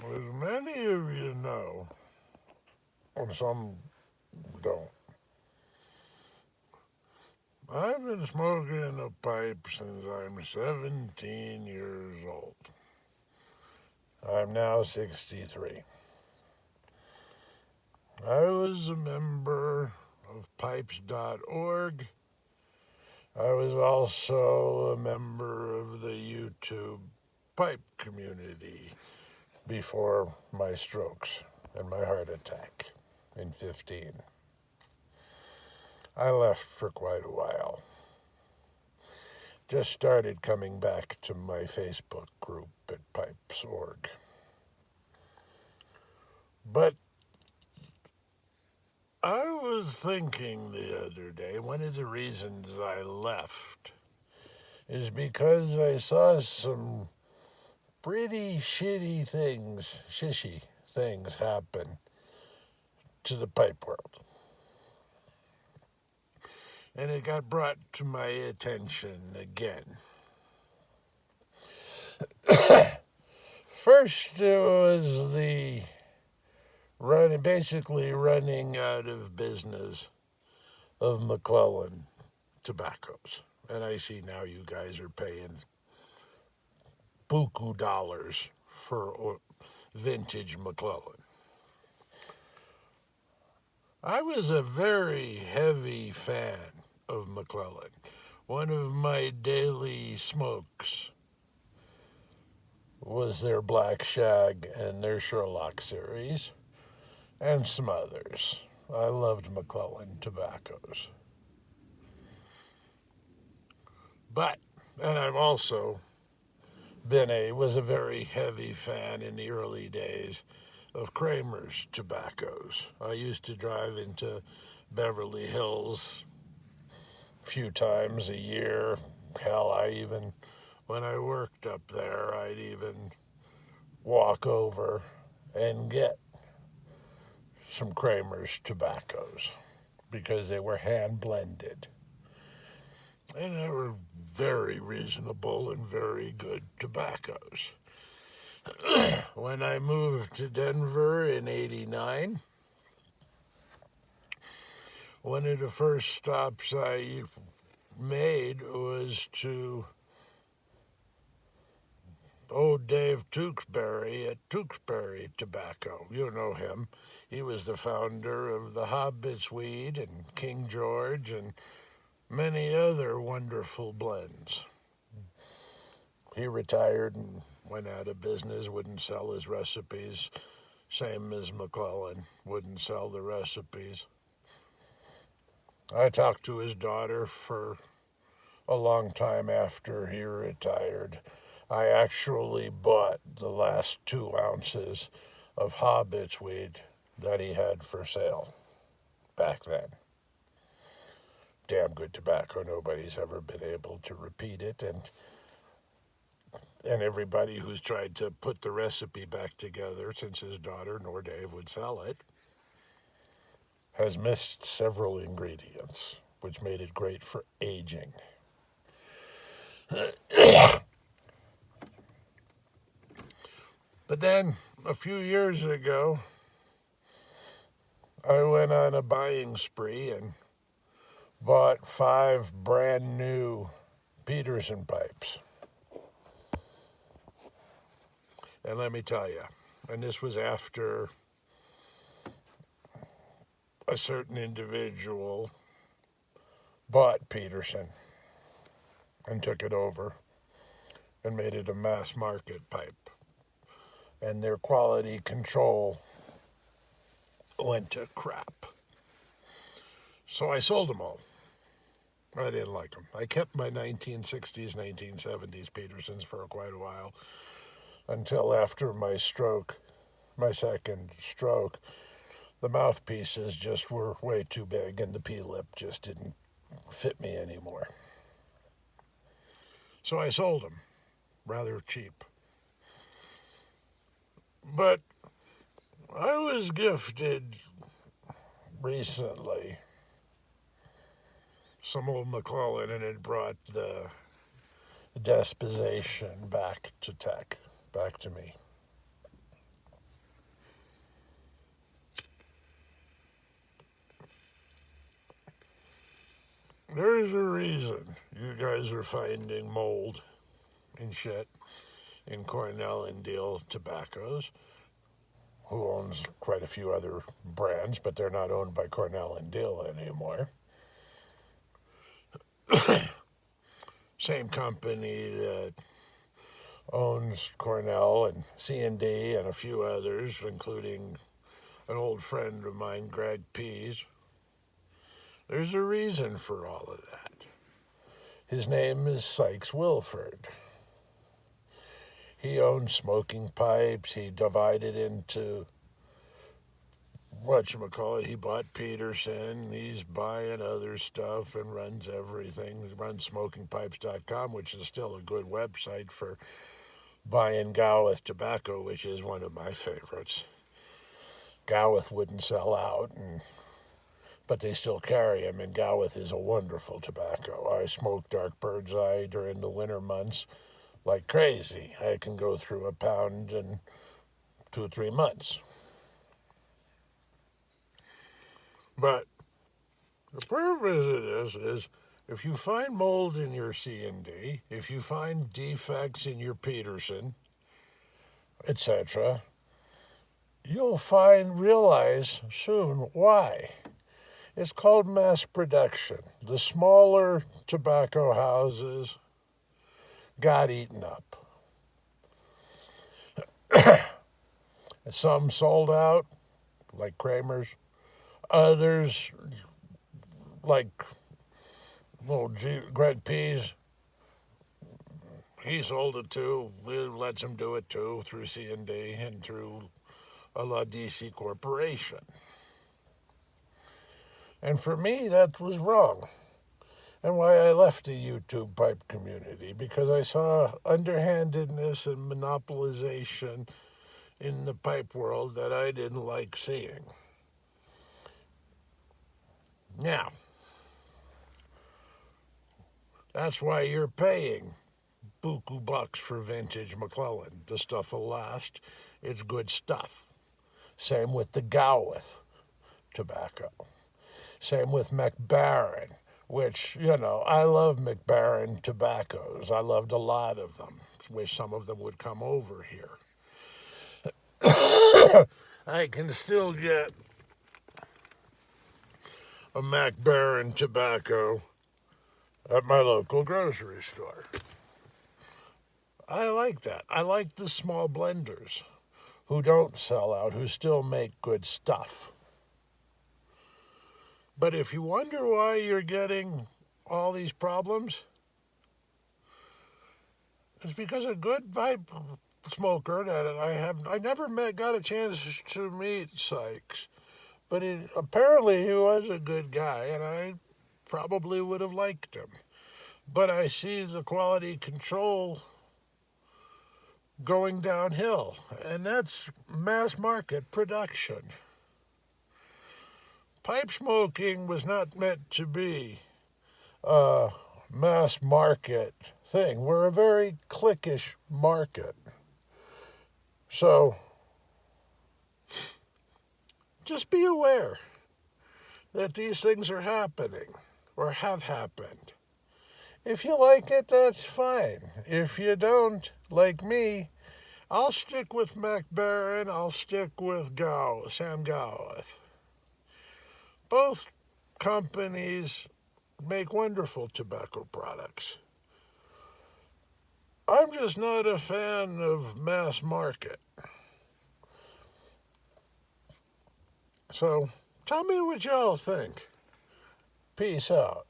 As many of you know, and some don't, I've been smoking a pipe since I'm 17 years old. I'm now 63. I was a member of pipes.org. I was also a member of the YouTube pipe community before my strokes and my heart attack in 15. I left for quite a while. Just started coming back to my Facebook group at pipes.org. But I was thinking the other day, one of the reasons I left is because I saw some pretty shishy things happen to the pipe world. And it got brought to my attention again. First, it was the basically running out of business of McClellan tobaccos. And I see now you guys are paying buku dollars for vintage McClellan. I was a very heavy fan of McClellan. One of my daily smokes was their Black Shag and their Sherlock series, and some others. I loved McClellan tobaccos. But, and I've also was a very heavy fan in the early days of Kramer's tobaccos. I used to drive into Beverly Hills a few times a year. Hell, when I worked up there, I'd even walk over and get some Kramer's tobaccos because they were hand blended. And they were very reasonable and very good tobaccos. When I moved to Denver in '89, one of the first stops I made was to old Dave Tewksbury at Tewksbury Tobacco. You know him. He was the founder of the Hobbit's Weed and King George and many other wonderful blends. He retired and went out of business, wouldn't sell his recipes, same as McClellan, wouldn't sell the recipes. I talked to his daughter for a long time after he retired. I actually bought the last 2 ounces of Hobbit's weed that he had for sale back then. Damn good tobacco. Nobody's ever been able to repeat it, and everybody who's tried to put the recipe back together since his daughter nor Dave would sell it has missed several ingredients, which made it great for aging. But then, a few years ago, I went on a buying spree and bought 5 brand new Peterson pipes. And let me tell you, and this was after a certain individual bought Peterson and took it over and made it a mass market pipe. And their quality control went to crap. So I sold them all. I didn't like them. I kept my 1960s, 1970s Petersons for quite a while until after my second stroke, the mouthpieces just were way too big and the P-lip just didn't fit me anymore. So I sold them rather cheap. But I was gifted recently some old McClellan, and it brought the despisation back to me. There's a reason you guys are finding mold and shit in Cornell and Deal tobaccos, who owns quite a few other brands, but they're not owned by Cornell and Deal anymore. Same company that owns Cornell and C&D and a few others, including an old friend of mine, Greg Pease. There's a reason for all of that. His name is Sykes Wilford. He owned smoking pipes. He divided into whatchamacallit. He bought Peterson. He's buying other stuff and runs everything. He runs smokingpipes.com, which is still a good website for buying Gowith tobacco, which is one of my favorites. Gowith wouldn't sell out, but they still carry them, and Gowith is a wonderful tobacco. I smoke Dark Bird's Eye during the winter months like crazy. I can go through a pound in 2 or 3 months. But the purpose of this is if you find mold in your C&D, if you find defects in your Peterson, etc., you'll realize soon why. It's called mass production. The smaller tobacco houses got eaten up. Some sold out, like Kramer's. Others, like Greg Pease, he sold it too. We lets him do it too through C&D and through a La DC Corporation. And for me, that was wrong. And why I left the YouTube pipe community, because I saw underhandedness and monopolization in the pipe world that I didn't like seeing. Now, that's why you're paying buku bucks for vintage McClellan. The stuff will last. It's good stuff. Same with the Gowith tobacco. Same with McBaron, which, I love McBaron tobaccos. I loved a lot of them. Wish some of them would come over here. I can still get a McBaron tobacco at my local grocery store. I like that. I like the small blenders who don't sell out, who still make good stuff. But if you wonder why you're getting all these problems, it's because a good pipe smoker that I never got a chance to meet Sykes, but apparently he was a good guy, and I probably would have liked him. But I see the quality control going downhill, and that's mass market production. Pipe smoking was not meant to be a mass market thing. We're a very cliquish market. So just be aware that these things are happening or have happened. If you like it, that's fine. If you don't, like me, I'll stick with McBaron, I'll stick with Sam Gowith. Both companies make wonderful tobacco products. I'm just not a fan of mass market. So, tell me what y'all think. Peace out.